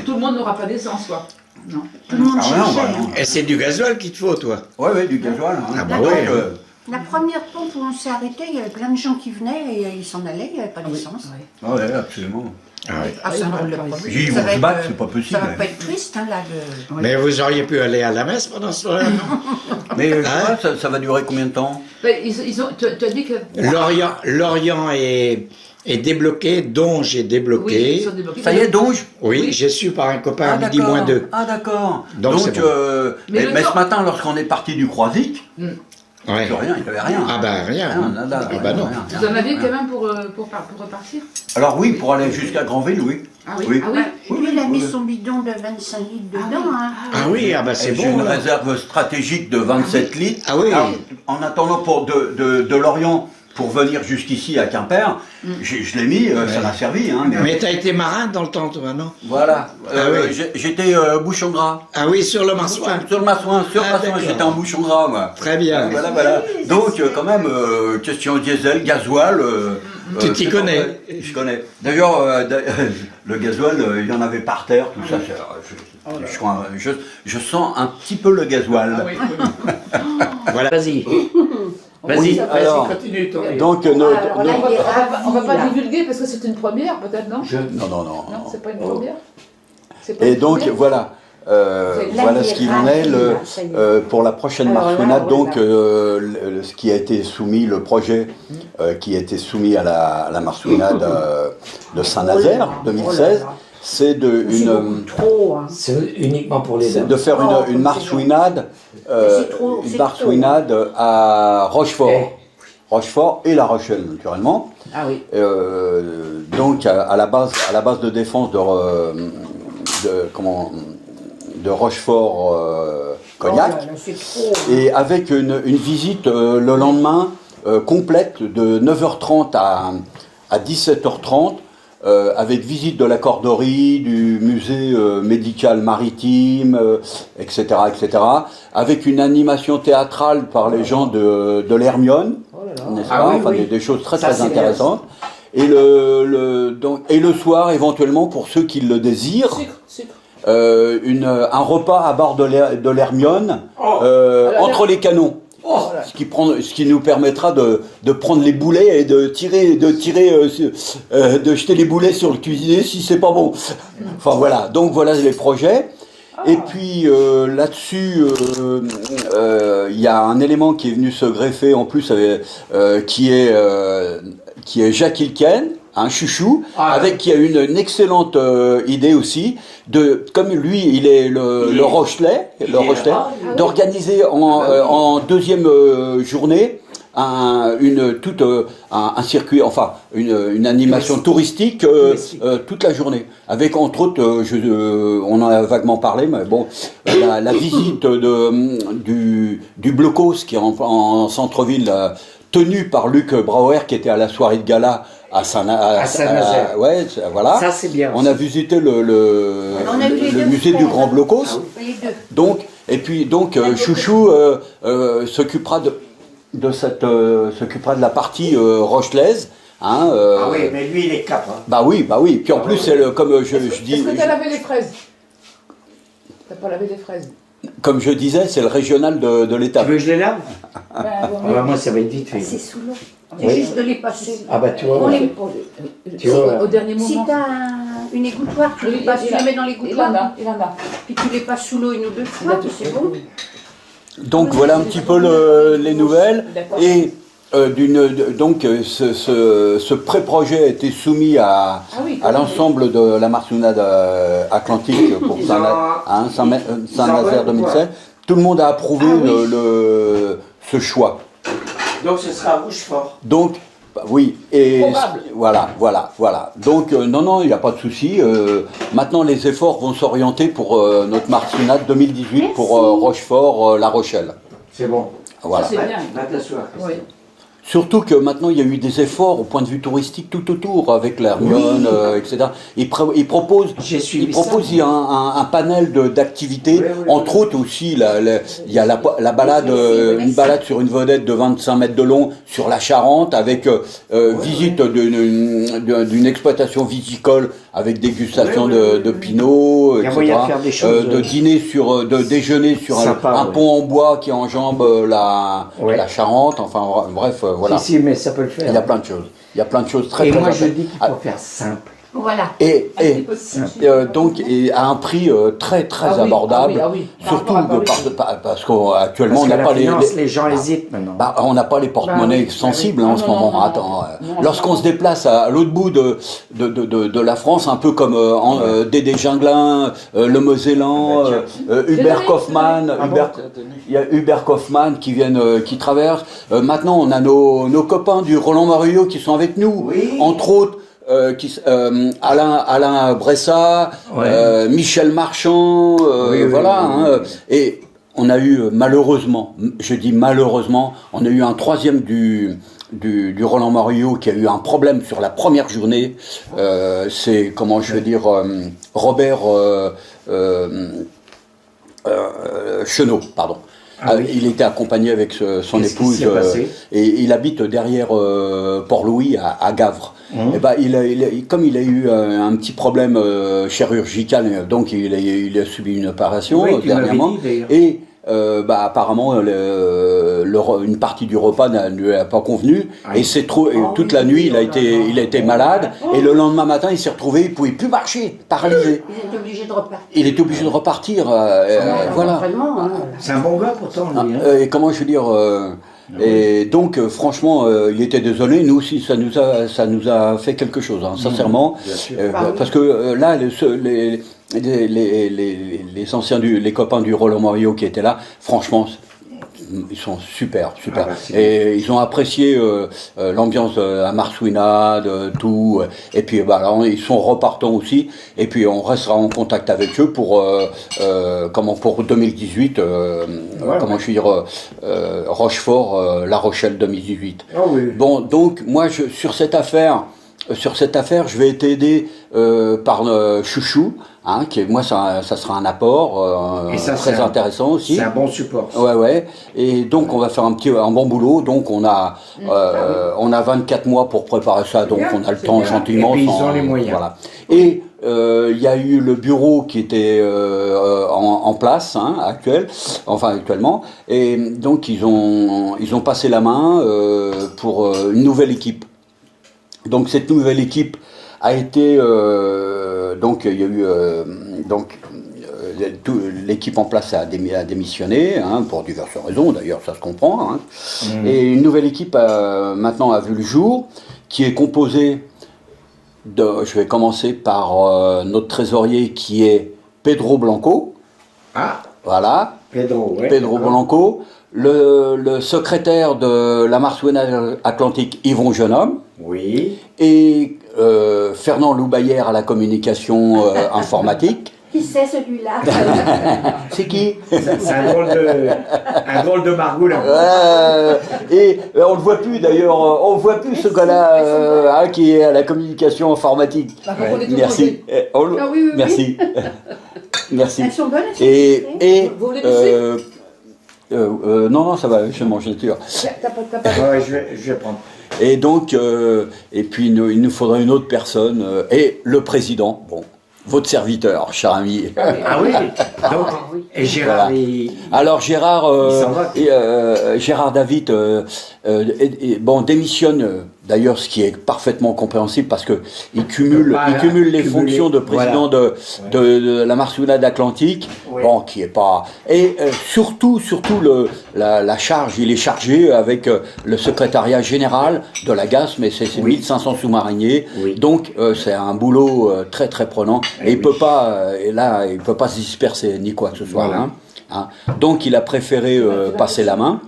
tout le monde n'aura pas d'essence, quoi. Non. Tout le monde cherchait. Et c'est du gasoil qu'il te faut, toi? Oui, oui, du gasoil. Hein. Ah bah ouais. La première pompe où on s'est arrêté, il y avait plein de gens qui venaient et ils s'en allaient, il n'y avait pas d'essence. Ah ouais, absolument. Ah ouais. Ah, ça ne roule pas. J'ai dit, ils Ça vont va se être, battre, c'est pas possible. Ça va pas être triste, hein, là. Mais vous auriez pu aller à la messe pendant ce temps-là, non? Mais je sais Hein? pas, ça va durer combien de temps? Tu as dit que... Lorient est débloqué, Donge est Oui, débloqué. ils sont débloqués. Ça y est, Donge? Oui, j'ai su par un copain à midi d'accord. moins 2. Ah d'accord. Donc, c'est bon. Mais mais le ce matin, lorsqu'on est parti du Croisic, Ouais. plus rien, il n'y avait rien. Ah ben rien. Nada, Ah bah non. rien. Vous en avez quand même pour repartir? Alors oui, pour aller jusqu'à Granville, oui. Ah oui. Oui. Ah oui. Lui, il a mis son bidon de 25 litres dedans. Hein. Ah oui, ah bah c'est J'ai bon. une là. réserve stratégique de 27 litres. Ah oui. Alors, en attendant de Lorient pour venir jusqu'ici à Quimper, je l'ai mis, ça m'a servi. Hein, Mais t'as été marin dans le temps, toi, non? voilà. Ah oui. J'étais bouchon gras. Ah oui, sur le marsouin. Sur le massouin, Ah, d'accord. j'étais en bouchon gras, moi. Très bien. Voilà. Donc, quand même, question diesel, gasoil. Tu t'y c'est connais. parfait. Je connais. D'ailleurs, le gasoil, il y en avait par terre, tout ça. Je sens un petit peu le gasoil. Ah oui. Voilà, vas-y. Oui, alors, continue ton donc, Alors là, On il est va pas ravi, là. divulguer parce que c'est une première, peut-être, non? Non. Non, c'est pas une première. C'est pas Et une donc, première. voilà. Voilà ce qu'il en est pour la prochaine Alors là, marsouinade. voilà. Donc, ce qui a été soumis, le projet qui a été soumis à la marsouinade de Saint-Nazaire 2016, c'est C'est uniquement pour les de faire une marsouinade, c'est trop, une c'est marsouinade à Rochefort. Rochefort et La Rochelle, naturellement. Ah oui. Donc, à la base de défense de Rochefort Cognac, et avec une visite le lendemain complète de 9h30 à 17h30, avec visite de la corderie, du musée médical maritime, etc., avec une animation théâtrale par les gens de l'Hermione, n'est-ce pas? Enfin, des choses très intéressantes. Et le soir, éventuellement, pour ceux qui le désirent, un repas à bord de l'Hermione entre les canons. Ce qui nous permettra de prendre les boulets et de jeter les boulets sur le cuisinier si c'est pas bon. Enfin voilà, donc voilà les projets. Et puis là-dessus, il y a un élément qui est venu se greffer en plus, qui est Jacques Ilken, un chouchou, qui a une excellente idée aussi, comme lui il est le Rochelais, d'organiser en deuxième journée un circuit, enfin une animation touristique toute la journée, avec entre autres, on en a vaguement parlé, mais bon, la visite du blocos qui est en centre-ville, tenu par Luc Brauer, qui était à la soirée de gala à Saint-Nazaire. Ouais, voilà. Ça, c'est bien. On a visité le musée du Grand Blocos. Donc, et puis donc Chouchou s'occupera de la partie rochelaise. Hein, Ah oui, mais lui, il est cap. Hein. Bah oui. Puis en plus, comme je dis. Est-ce que tu as lavé les fraises? T'as pas lavé les fraises? Comme je disais, c'est le régional de l'État. Tu veux que je les lave? Ben, Moi, ça va être vite fait. C'est sous l'eau. Oui. C'est juste de les passer. Ah bah tu vois. On Ouais. les- Tu vois, au dernier moment. Si tu as une égouttoir, tu les passes, tu les mets dans Il en l'égouttoir, a, il en a. puis tu les passes sous l'eau une ou deux fois, puis c'est bon. Donc voilà un petit peu les nouvelles. D'accord. Et donc ce pré-projet a été soumis à l'ensemble de la marsouinade atlantique pour Saint-Nazaire 2016. Tout le monde a approuvé ce choix. Donc ce sera à Rochefort. Donc, oui, et Probable. voilà. Donc, non, il n'y a pas de souci. Maintenant, les efforts vont s'orienter pour notre marsouinade 2018 pour Rochefort, La Rochelle. C'est bon. Voilà. Ça, c'est bien. Va t'asseoir. Oui. Surtout que maintenant il y a eu des efforts au point de vue touristique tout autour avec l'Hermione, etc. Il propose, J'ai suivi il y a un panel d'activités, entre autres aussi il y a la balade, une balade sur une vedette de 25 mètres de long sur la Charente avec visite d'une exploitation viticole avec dégustation de pinot, Il y a etc. moyen de faire des choses, de déjeuner sur sympa, un pont en bois qui enjambe la Charente, enfin bref, voilà. Si, mais ça peut le faire. Il y a plein de choses. Il y a plein de choses très Et très moi, je intéressantes. dis qu'il faut faire simple. Voilà. Et donc et à un prix très très abordable, surtout parce qu'actuellement on n'a pas les gens hésitent maintenant. on n'a pas les porte-monnaies sensibles en ce moment. Attends, lorsqu'on se déplace à l'autre bout de la France, un peu comme Dédé Ginglin, le Mosellan, Hubert Kaufmann, il y a Hubert Kaufmann qui traverse. Maintenant, on a nos copains du Roland Mario qui sont avec nous, entre autres. Alain Bressa, Michel Marchand, voilà. Et on a eu malheureusement, je dis malheureusement, on a eu un troisième du Roland Mario qui a eu un problème sur la première journée. C'est comment je veux dire Robert Chenot, pardon. Il était accompagné avec son épouse et il habite derrière Port-Louis à Gavre. Et comme il a eu un petit problème chirurgical, donc il a subi une opération dernièrement. Et apparemment une partie du repas ne lui a pas convenu et toute la nuit il a été malade et le lendemain matin il s'est retrouvé, il pouvait plus marcher, paralysé. Il était obligé de repartir. Voilà. C'est un bon gars pourtant lui. Et comment je veux dire et donc franchement il était désolé, nous aussi ça nous a fait quelque chose, sincèrement, parce que là les anciens les copains du Roland Mario qui étaient là, franchement ils sont super. Et ils ont apprécié l'ambiance à Marsouinade, tout. Et puis là, ils sont repartants aussi. Et puis on restera en contact avec eux pour 2018. Comment je veux dire Rochefort, La Rochelle 2018. Bon, donc moi sur cette affaire, je vais être aidé par Chouchou, qui moi ça sera un apport et ça, très intéressant aussi. C'est un bon support. Ouais. Et donc on va faire un bon boulot. Donc on a 24 mois pour préparer ça. Donc on a le temps gentiment. Et puis ils ont les moyens. Voilà. Et il y a eu le bureau qui était en place, actuellement. Et donc ils ont passé la main pour une nouvelle équipe. Donc cette nouvelle équipe a été donc il y a eu l'équipe en place a démissionné pour diverses raisons, d'ailleurs ça se comprend. Et une nouvelle équipe maintenant a vu le jour, qui est composée je vais commencer par notre trésorier qui est Pedro Blanco. Voilà. Pedro Blanco. Le secrétaire de la Marsouinade Atlantique, Yvon Jeunhomme. Oui. Et Fernand Loubayer à la communication informatique. Qui c'est celui-là? C'est qui? C'est un drôle de Margoulin. Et on ne voit plus d'ailleurs, on ne voit plus ce gars-là qui est à la communication informatique. Merci. Merci. Merci. Elles sont bonnes, et Vous voulez laisser non, ça va, je mange nature. Je vais prendre. Et donc, et puis il nous faudrait une autre personne, et le président, votre serviteur, cher ami. Ah oui. Donc, et Gérard. Voilà. Alors Gérard, Gérard David, démissionne. D'ailleurs, ce qui est parfaitement compréhensible parce que il cumule les fonctions de président de la Marsouinade Atlantique, qui est pas. Et surtout la charge, il est chargé avec le secrétariat général de la GAS, mais c'est 1500 sous-mariniers, donc c'est un boulot très très prenant. Et il peut pas, il peut pas se disperser ni quoi que ce soit. Donc il a préféré passer la main.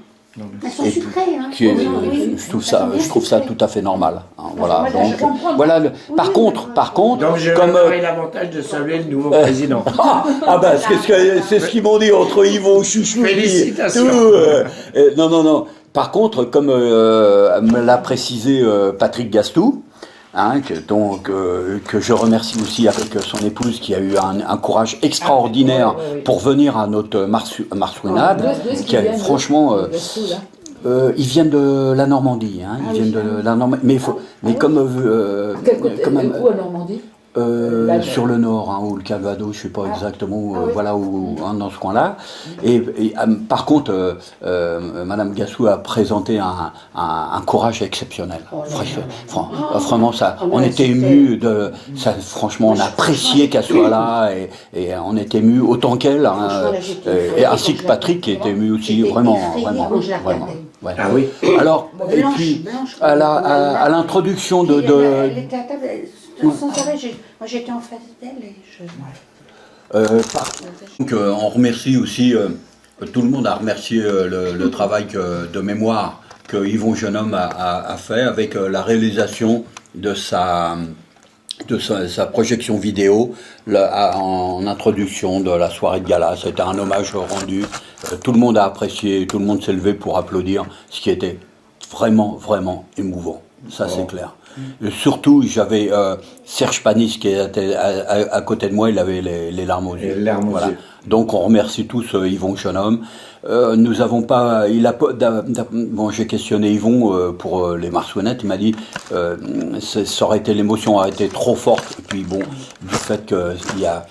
Elles sont sucrées, je trouve ça tout à fait normal. Voilà. Donc, voilà. Par contre, donc je vais l'avantage de saluer le nouveau président. C'est ce qu'ils m'ont dit entre Yvon, Chouchou, félicitations. non. Par contre, comme me l'a précisé Patrick Gastou, hein, que je remercie aussi avec son épouse qui a eu un courage extraordinaire pour venir à notre marsouinade, qui a franchement... ils viennent de la Normandie, hein, ils viennent de la Normandie, mais comme Où en Normandie? sur le nord, hein, ou le Calvados, je sais pas exactement, voilà, hein, dans ce coin-là. Et par contre, Madame Gassou a présenté un courage exceptionnel. Vraiment, ça, on était émus de, ça, franchement, on a apprécié qu'elle soit là et on était émus autant qu'elle, hein, et ainsi que Patrick qui était ému aussi, vraiment. Ouais. Ah oui. Alors, et puis, à l'introduction de... Elle était à table, sans arrêt, moi j'étais en face d'elle et donc, on remercie aussi, tout le monde a remercié le travail de mémoire que Yvon Jeune-Homme a fait avec la réalisation de sa projection vidéo en introduction de la soirée de gala. C'était un hommage rendu. Tout le monde a apprécié, tout le monde s'est levé pour applaudir, ce qui était vraiment, vraiment émouvant. Ça, c'est clair. Et surtout, j'avais Serge Panis qui était à côté de moi, il avait les larmes aux yeux. Voilà. Donc, on remercie tous Yvon Jeune-Homme. Nous avons pas... Bon, j'ai questionné Yvon pour les marsouinettes. Il m'a dit ça aurait été, l'émotion a été trop forte. Et puis bon, du fait qu'il y a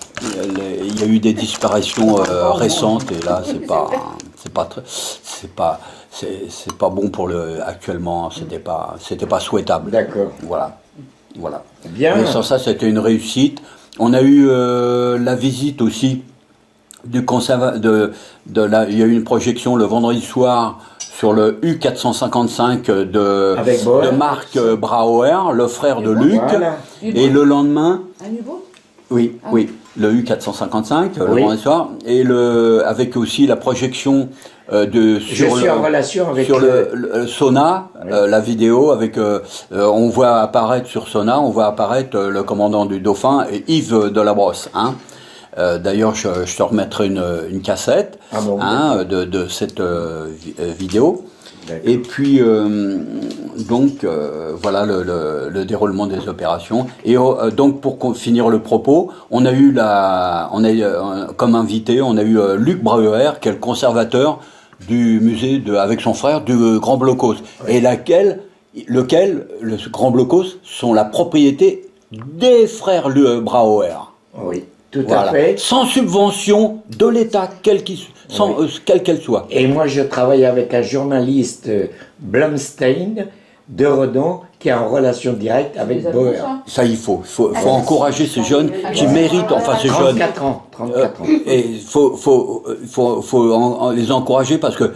eu des disparitions récentes et là, c'est pas bon pour actuellement. C'était pas souhaitable. D'accord. Voilà. Bien. Mais sans ça, c'était une réussite. On a eu la visite aussi du il y a eu une projection le vendredi soir sur le U455 de Marc Brauer, le frère de Luc. Voilà. Et le lendemain... Un nouveau ? Oui, le U455, le vendredi soir. Et avec aussi la projection sur le Sona, la vidéo, avec on voit apparaître sur Sona, le commandant du Dauphin, Yves Delabrosse, hein. D'ailleurs, je te remettrai une cassette de cette vidéo. Et puis, voilà le déroulement des opérations. Et donc, pour finir le propos, on a eu comme invité, on a eu Luc Brauer, qui est le conservateur du musée avec son frère du Grand Blocos, et lequel le Grand Blocos sont la propriété des frères Brauer. Oui. Tout à fait. Sans subvention de l'État, quelle qu'elle soit. Et moi, je travaille avec un journaliste Blumstein de Redon qui est en relation directe avec Bauer. Ça, il faut encourager ces jeunes qui méritent, ces jeunes. 34 ans. Et il faut les encourager parce que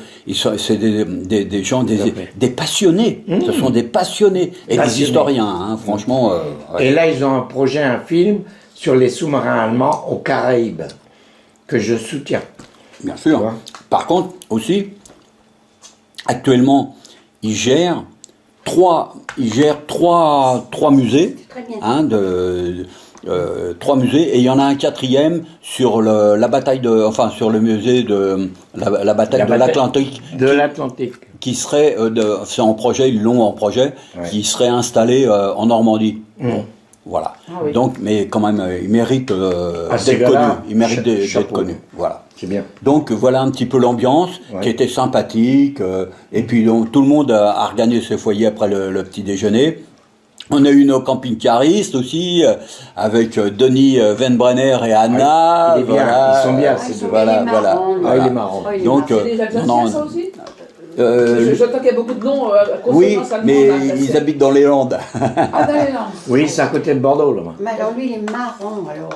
c'est des gens, des passionnés. Ce sont des passionnés et des historiens, hein, franchement. Et là, ils ont un film sur les sous-marins allemands aux Caraïbes, que je soutiens. Bien sûr. Par contre, aussi, actuellement, ils gèrent trois musées, hein, trois musées, et il y en a un quatrième sur la bataille sur le musée de la bataille de l'Atlantique. Qui serait, c'est en projet, ils l'ont en projet, qui serait installé en Normandie. Voilà. Donc, mais quand même, il mérite d'être connu. Il mérite d'être connu. Voilà. C'est bien. Donc, voilà un petit peu l'ambiance qui était sympathique. Et puis, donc, tout le monde a regagné ses foyers après le petit déjeuner. On a eu nos camping-caristes aussi, avec Denis Venbrenner et Anna. Il est bien. Ils sont bien, ces deux. Voilà. Il est marrant. Donc, c'est des Alsaciens, ça aussi? J'entends qu'il y a beaucoup de noms. Oui, mais ils habitent dans les Landes. Ah, dans les Landes. Oui, c'est à côté de Bordeaux, là. Mais alors lui, il est marrant, alors.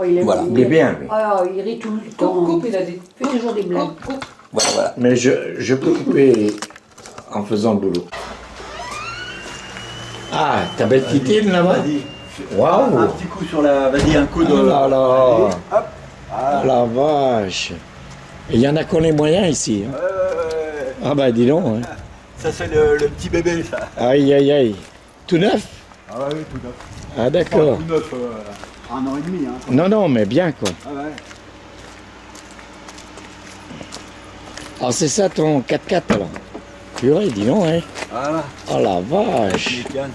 Il est bien, lui. Il rit tout le temps. Coupe, il a dit. Il fait toujours des blagues. Voilà. Mais je peux couper en faisant le boulot. Ah, ta belle titine, là-bas. Waouh. Un petit coup sur la... Vas-y, un coup de... Oh là là. Hop. Ah la vache. Il y en a qui ont les moyens ici. Hein. Ah bah dis donc. Hein. Ça c'est le petit bébé, ça. Aïe. Tout neuf? Ah oui, tout neuf. Ah d'accord. Tout neuf, un an et demi. Hein, non, mais bien quoi. Ah ouais. Alors c'est ça ton 4x4 alors? Purée, dis donc, hein. Voilà. Oh la vache. Mécane.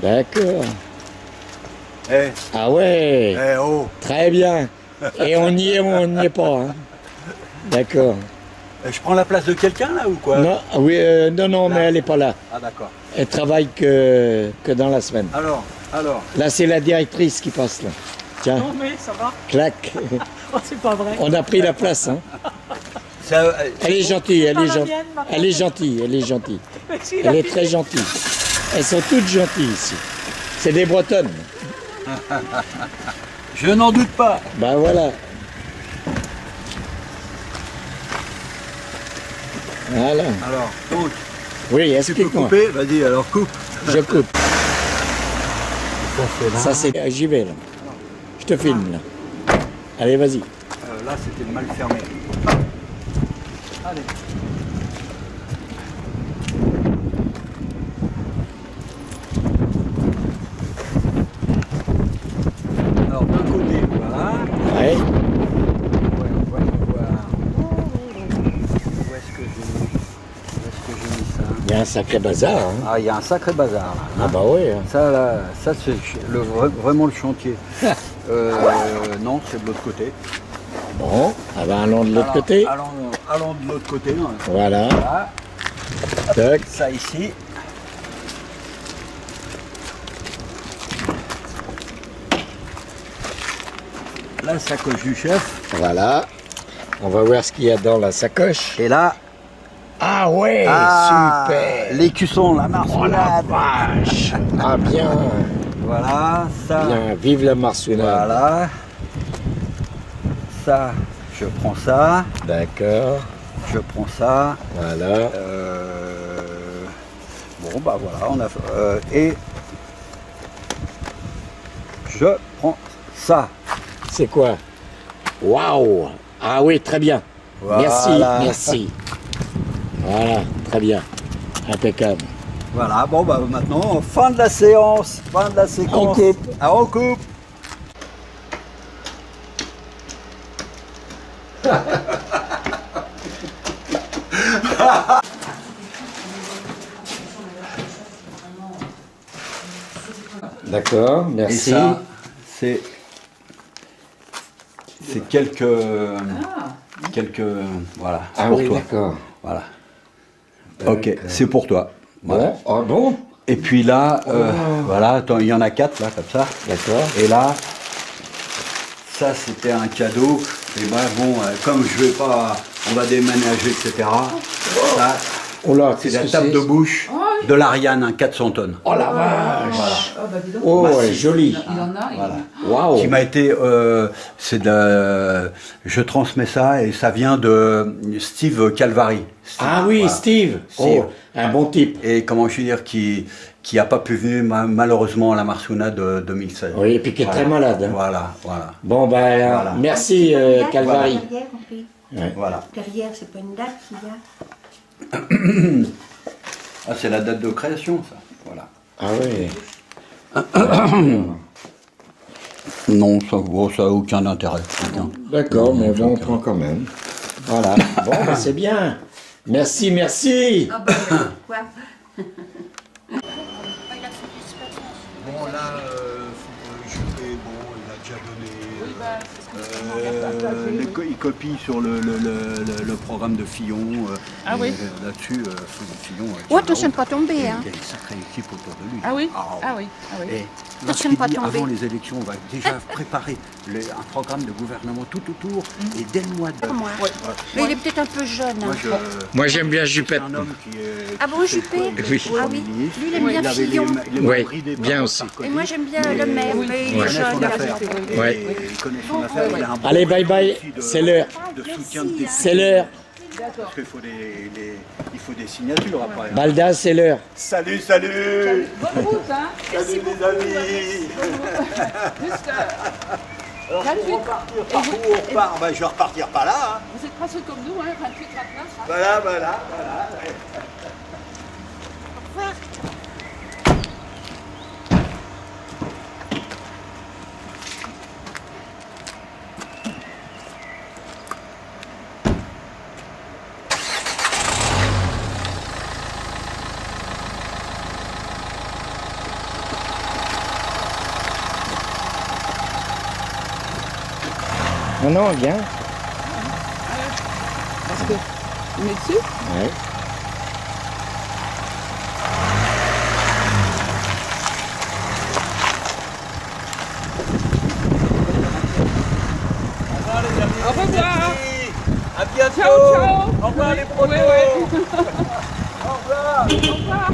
D'accord. Eh, Ah ouais, eh, oh. très bien. Et on y est ou on n'y est pas, hein. D'accord. Je prends la place de quelqu'un là ou quoi? Non, oui, non, mais elle n'est pas là. Ah d'accord. Elle travaille que dans la semaine. Alors. Là, c'est la directrice qui passe, là. Tiens, Non mais ça va. clac. Oh, c'est pas vrai. On a pris la place, hein. Ça, Elle est gentille, elle pas est la gentille. mienne, ma Elle est gentille, elle est gentille. Mais si, Elle est très gentille. Elles sont toutes gentilles ici. C'est des Bretonnes. je n'en doute pas. Ben voilà. Voilà. Alors, donc, Oui, tu peux explique-moi. couper? Vas-y, alors coupe. Je coupe. Ça c'est là. Ça, c'est. J'y vais, là. Je te filme, là. Allez, vas-y. Là, c'était mal fermé. Allez. Alors, d'un côté, voilà. Ouais. Ouais, on va aller voir. Où est-ce que j'ai mis ça? Il y a un sacré bazar, hein. Ah, il y a un sacré bazar là. Ah bah ouais. Hein. Ça, là, ça c'est vraiment le chantier. Non, c'est de l'autre côté. Bon, ah ben allons de l'autre côté. Allons de l'autre côté. Hein. Voilà. Voilà. Tac. Ça ici. La sacoche du chef. Voilà. On va voir ce qu'il y a dans la sacoche. Et là, Ah ouais, super. l'écusson, la Oh la marcelade. vache. Ah bien. Voilà, ça. Bien, vive la marsuinade. Voilà. Ça, je prends ça. D'accord. Je prends ça. Voilà. Bon, bah voilà, on a. Et je prends ça. C'est quoi? Waouh. Ah oui, très bien. Voilà. Merci. Voilà, très bien. Impeccable. Voilà, bon, bah maintenant, fin de la séance, fin de la séquence. On coupe. Ah, on coupe. D'accord, Et merci. ça, c'est quelques, voilà, c'est Ah pour oui, toi. d'accord. Voilà. Ok, c'est pour toi. Voilà. Bon, ah bon? Et puis là, voilà, attends, il y en a 4 là, comme ça. D'accord. Et là, ça c'était un cadeau. Et ben bon, comme je vais pas, on va déménager, etc. Ça, Oh là, c'est qu'est-ce la que table c'est? de bouche de l'Ariane, un 400 tonnes. Oh la vache. Oh, bah dis donc. Oh, Massif. elle est jolie. Il en a. Voilà. Waouh. Qui m'a été, c'est de, je transmets ça et ça vient de Steve Calvary. Steve, Ah oui, voilà. Steve. Steve. Oh, un bon type. Et comment je veux dire, qui a pas pu venir malheureusement à la Marsounade de 2016. Oui, et puis qui est très malade. Hein. Voilà, voilà, Bon, ben, Voilà. merci C'est pas une date, Calvary. Derrière, on fait. Ouais. voilà. Derrière, c'est pas une date qu'il y a. Ah, c'est la date de création, ça. Voilà. Ah oui. Non, ça a aucun intérêt. Aucun. D'accord, mais bon, on prend quand même. Voilà. Bon, ben, c'est bien. Merci. Ah bah, quoi? Bon, là, je vais, bon, il a déjà donné. Il copie sur le programme de Fillon. Ah oui. Là-dessus, Fillon. Oh, attention de pas tomber, hein. Il y a une sacrée équipe autour de lui. Ah oui. Ah, Ah oui. Ah oui. Et Attention lorsqu'il de pas dit, tomber. avant les élections, on va déjà préparer un programme de gouvernement tout autour. Et dès le mois de... Moi. Mais il est peut-être un peu jeune. Moi, Hein. Moi, j'aime bien c'est Juppette. un homme qui est... Ah bon, Juppé? Oui. Ah oui. Lui, il aime bien Fillon. Oui, bien aussi. Et moi, j'aime bien le maire, mais il est Ouais. jeune. Son affaire. Et Ouais. il connaît son affaire. Il a un bon Allez, bye bye. outil de- C'est l'heure. de soutien de députés. C'est l'heure. Parce qu'il faut il faut des signatures après. Balda, c'est l'heure. Salut, salut. Bonne route, hein. Salut les amis. Juste, Alors, 28. pour repartir, par où on repart? Ben, je vais repartir par là. Hein. vous êtes presque comme nous, hein. 28, 29. Hein. Voilà. Non, non, viens. Parce que, tu mets dessus. Ouais. Au revoir. À bientôt. Ciao, ciao. Au revoir les protos. Ouais, ouais. Au revoir. Au revoir.